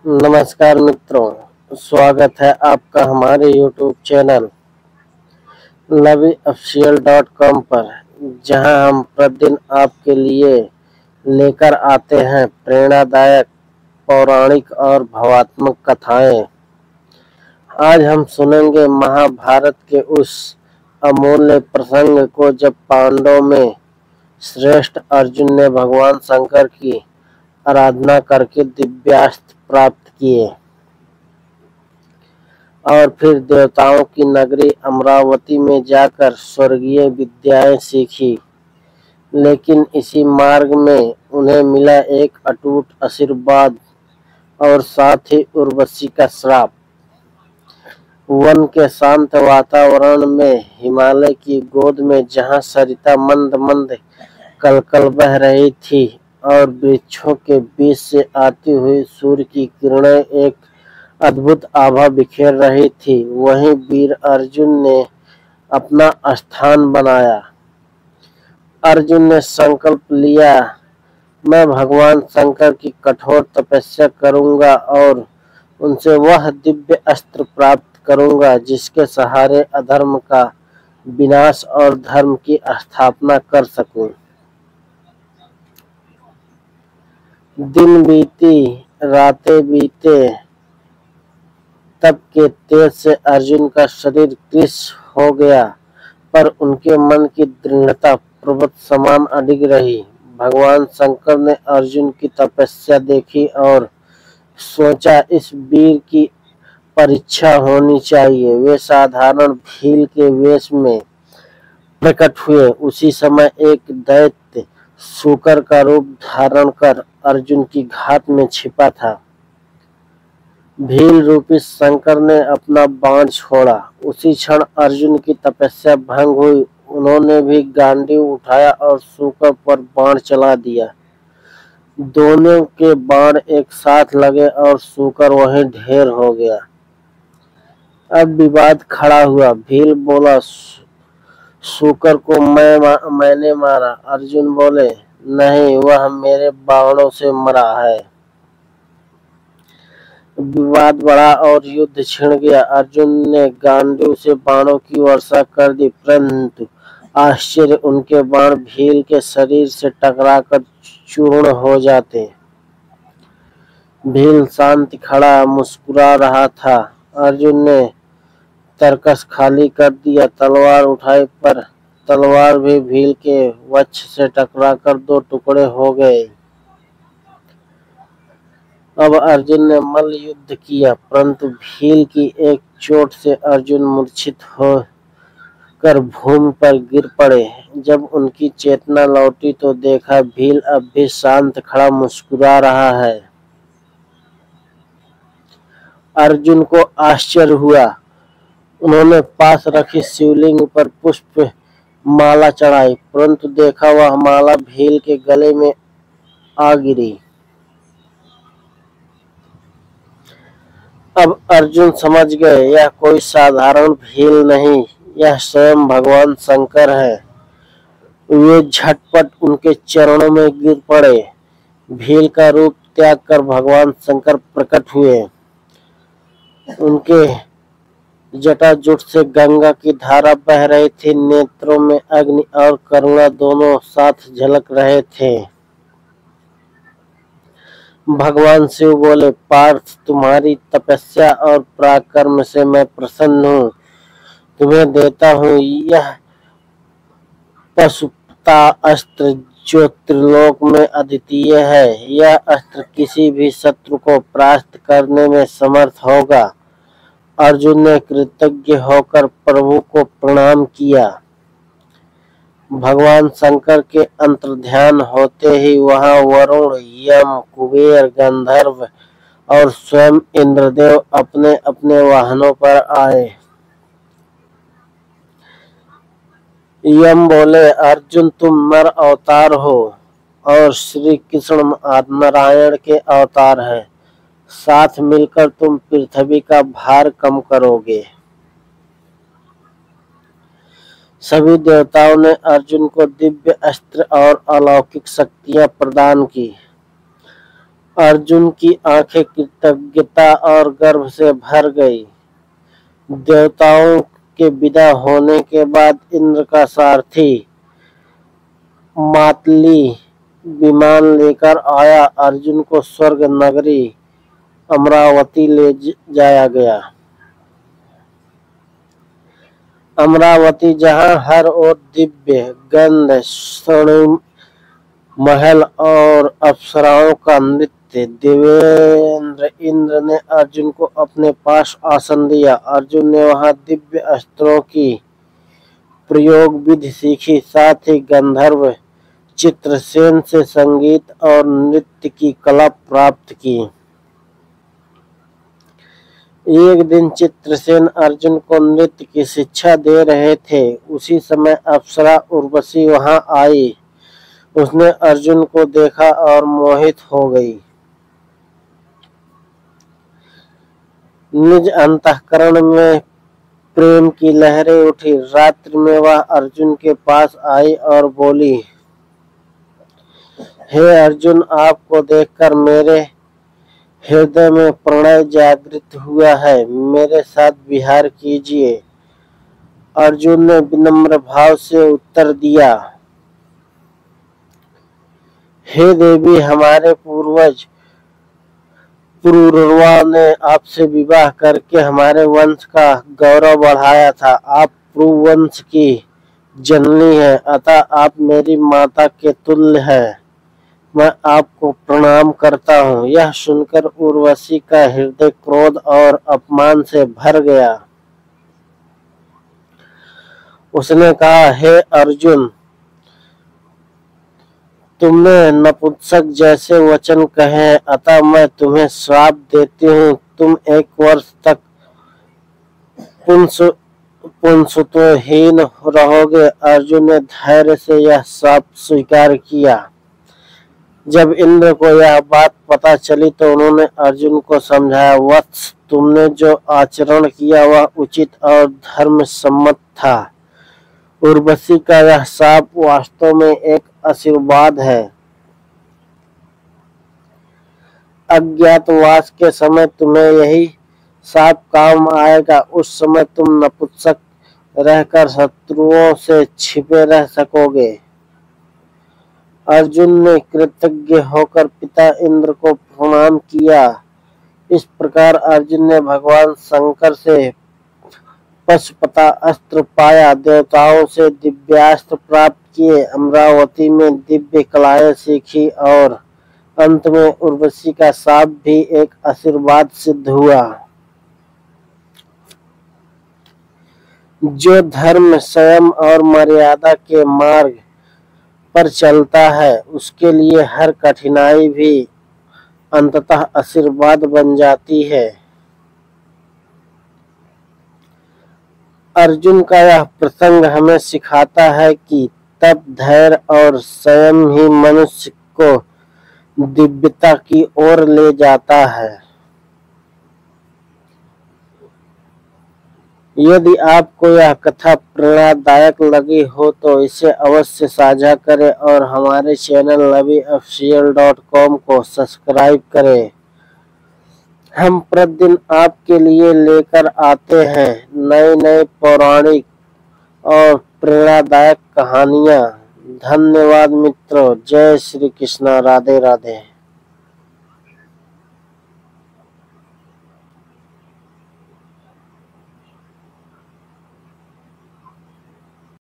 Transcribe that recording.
नमस्कार मित्रों, स्वागत है आपका हमारे YouTube चैनल loveyofficial.com पर, जहां हम प्रतिदिन आपके लिए लेकर आते हैं प्रेरणादायक, पौराणिक और भावात्मक कथाएं। आज हम सुनेंगे महाभारत के उस अमूल्य प्रसंग को जब पांडवों में श्रेष्ठ अर्जुन ने भगवान शंकर की आराधना करके दिव्यास्त्र प्राप्त किए और फिर देवताओं की नगरी अमरावती में जाकर स्वर्गीय विद्याएं सीखी। लेकिन इसी मार्ग में उन्हें मिला एक अटूट आशीर्वाद और साथ ही उर्वशी का श्राप। वन के शांत वातावरण में, हिमालय की गोद में, जहां सरिता मंद मंद कलकल बह रही थी और वृक्षों के बीच से आती हुई सूर्य की किरणें एक अद्भुत आभा बिखेर रही थी, वहीं वीर अर्जुन ने अपना स्थान बनाया। अर्जुन ने संकल्प लिया, मैं भगवान शंकर की कठोर तपस्या करूंगा और उनसे वह दिव्य अस्त्र प्राप्त करूंगा जिसके सहारे अधर्म का विनाश और धर्म की स्थापना कर सकूं। दिन बीती, रातें बीते, तप के तेज से अर्जुन का शरीर कृश हो गया, पर उनके मन की दृढ़ता पर्वत समान अडिग रही। भगवान शंकर ने अर्जुन की तपस्या देखी और सोचा, इस वीर की परीक्षा होनी चाहिए। वे साधारण भील के वेश में प्रकट हुए। उसी समय एक दैत्य शूकर का रूप धारण कर अर्जुन की घात में छिपा था। भील रूपी शंकर ने अपना बाण छोड़ा। उसी क्षण अर्जुन की तपस्या भंग हुई। उन्होंने भी गांडीव उठाया और शूकर पर बाण चला दिया। दोनों के बाण एक साथ लगे और शूकर वहीं ढेर हो गया। अब विवाद खड़ा हुआ। भील बोला, शूकर को मैंने मारा। अर्जुन बोले, नहीं, वह मेरे बाणों से मरा है। विवाद बढ़ा और युद्ध छिड़ गया। अर्जुन ने गांडीव से बाणों की वर्षा कर दी, परंतु आश्चर्य, उनके बाण भील के शरीर से टकराकर चूर्ण हो जाते। भील शांत खड़ा मुस्कुरा रहा था। अर्जुन ने तरकस खाली कर दिया, तलवार उठाई, पर तलवार भी भील के वक्ष से टकराकर दो टुकड़े हो गए। अब अर्जुन ने मल्ल युद्ध किया, परंतु भील की एक चोट से अर्जुन मूर्छित होकर भूमि पर गिर पड़े। जब उनकी चेतना लौटी तो देखा भील अब भी शांत खड़ा मुस्कुरा रहा है। अर्जुन को आश्चर्य हुआ। उन्होंने पास रखी शिवलिंग पर पुष्प माला चढ़ाई, परंतु देखा वह माला भील के गले में आ गिरी। अब अर्जुन समझ गए, यह कोई साधारण भील नहीं, यह स्वयं भगवान शंकर है। वे झटपट उनके चरणों में गिर पड़े। भील का रूप त्याग कर भगवान शंकर प्रकट हुए। उनके जटाजूट से गंगा की धारा बह रही थी। नेत्रों में अग्नि और करुणा दोनों साथ झलक रहे थे। भगवान शिव बोले, पार्थ, तुम्हारी तपस्या और पराक्रम से मैं प्रसन्न हूँ। तुम्हें देता हूँ यह पशुपता अस्त्र, जो त्रिलोक में अद्वितीय है। यह अस्त्र किसी भी शत्रु को परास्त करने में समर्थ होगा। अर्जुन ने कृतज्ञ होकर प्रभु को प्रणाम किया। भगवान शंकर के अंतर्ध्यान होते ही वहां वरुण, यम, कुबेर, गंधर्व और स्वयं इंद्रदेव अपने अपने वाहनों पर आए। यम बोले, अर्जुन, तुम नर अवतार हो और श्री कृष्ण नारायण के अवतार हैं। साथ मिलकर तुम पृथ्वी का भार कम करोगे। सभी देवताओं ने अर्जुन को दिव्य अस्त्र और अलौकिक शक्तियां प्रदान की। अर्जुन की आंखें कृतज्ञता और गर्व से भर गई। देवताओं के विदा होने के बाद इंद्र का सारथी मातली विमान लेकर आया। अर्जुन को स्वर्ग नगरी अमरावती ले जाया गया। अमरावती जहां हर ओर दिव्य गंध, स्वर्णिम महल और अप्सराओं का नृत्य। देवेंद्र इंद्र ने अर्जुन को अपने पास आसन दिया। अर्जुन ने वहां दिव्य अस्त्रों की प्रयोग विधि सीखी, साथ ही गंधर्व चित्रसेन से संगीत और नृत्य की कला प्राप्त की। एक दिन चित्रसेन अर्जुन को नृत्य की शिक्षा दे रहे थे। उसी समय अप्सरा उर्वशी वहां आई। उसने अर्जुन को देखा और मोहित हो गई। निज अंतःकरण में प्रेम की लहरें उठी। रात्रि में वह अर्जुन के पास आई और बोली, हे अर्जुन, आपको देखकर मेरे हृदय में प्रणय जागृत हुआ है। मेरे साथ विहार कीजिए। अर्जुन ने विनम्र भाव से उत्तर दिया, हे देवी, हमारे पूर्वज पुरुरवा ने आपसे विवाह करके हमारे वंश का गौरव बढ़ाया था। आप पुरुवंश की जननी है, अतः आप मेरी माता के तुल्य हैं। मैं आपको प्रणाम करता हूँ। यह सुनकर उर्वशी का हृदय क्रोध और अपमान से भर गया। उसने कहा, हे अर्जुन, तुमने नपुंसक जैसे वचन कहे, अतः मैं तुम्हें श्राप देती हूँ। तुम 1 वर्ष तक पुंसत्वहीन रहोगे। अर्जुन ने धैर्य से यह श्राप स्वीकार किया। जब इंद्र को यह बात पता चली तो उन्होंने अर्जुन को समझाया, वत्स, तुमने जो आचरण किया वह उचित और धर्म सम्मत था। उर्वशी का यह श्राप वास्तव में एक आशीर्वाद है। अज्ञातवास के समय तुम्हें यही श्राप काम आएगा। उस समय तुम नपुंसक रहकर शत्रुओं से छिपे रह सकोगे। अर्जुन ने कृतज्ञ होकर पिता इंद्र को प्रणाम किया। इस प्रकार अर्जुन ने भगवान शंकर से पशुपता अस्त्र पाया, देवताओं से दिव्यास्त्र प्राप्त किए, अमरावती में दिव्य कलाएं सीखी और अंत में उर्वशी का शाप भी एक आशीर्वाद सिद्ध हुआ। जो धर्म, संयम और मर्यादा के मार्ग पर चलता है उसके लिए हर कठिनाई भी अंततः आशीर्वाद बन जाती है। अर्जुन का यह प्रसंग हमें सिखाता है कि तप, धैर्य और संयम ही मनुष्य को दिव्यता की ओर ले जाता है। यदि आपको यह कथा प्रेरणादायक लगी हो तो इसे अवश्य साझा करें और हमारे चैनल nabiofficial.com को सब्सक्राइब करें। हम प्रतिदिन आपके लिए लेकर आते हैं नए पौराणिक और प्रेरणादायक कहानियाँ। धन्यवाद मित्रों। जय श्री कृष्णा। राधे राधे।